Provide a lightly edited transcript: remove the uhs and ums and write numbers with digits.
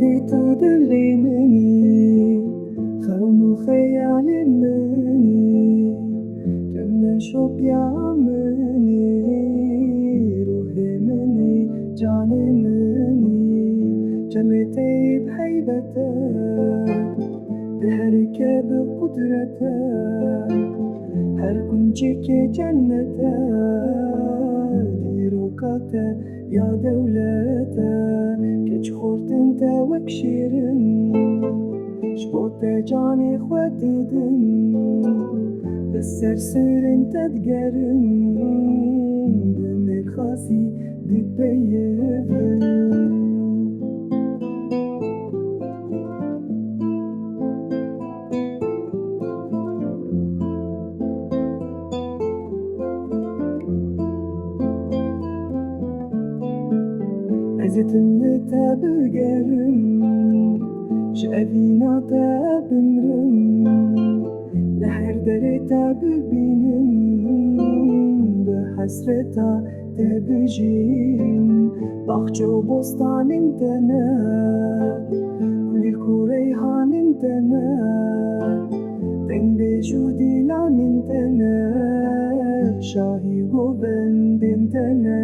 خدي تضلي مني خلو خيال مني جنة شوق يعمني روحي مني جاني مني جنتي بهيبتك بهركة بقدرتك هر كنجك جنتك ديروكاته يا دولتك كج خورت انت وكشيرن شبوت جاني خواتدن بالسرسر انت تقرن بمير خاسي بتبيبن أزتن تابقرم شأبينا تابمرم لحر در تاببينم بحسرتا تابجيم باخجو بستان انتنا وليركو ريحان انتنا تنبجو ديلان انتنا شاهي قبند انتنا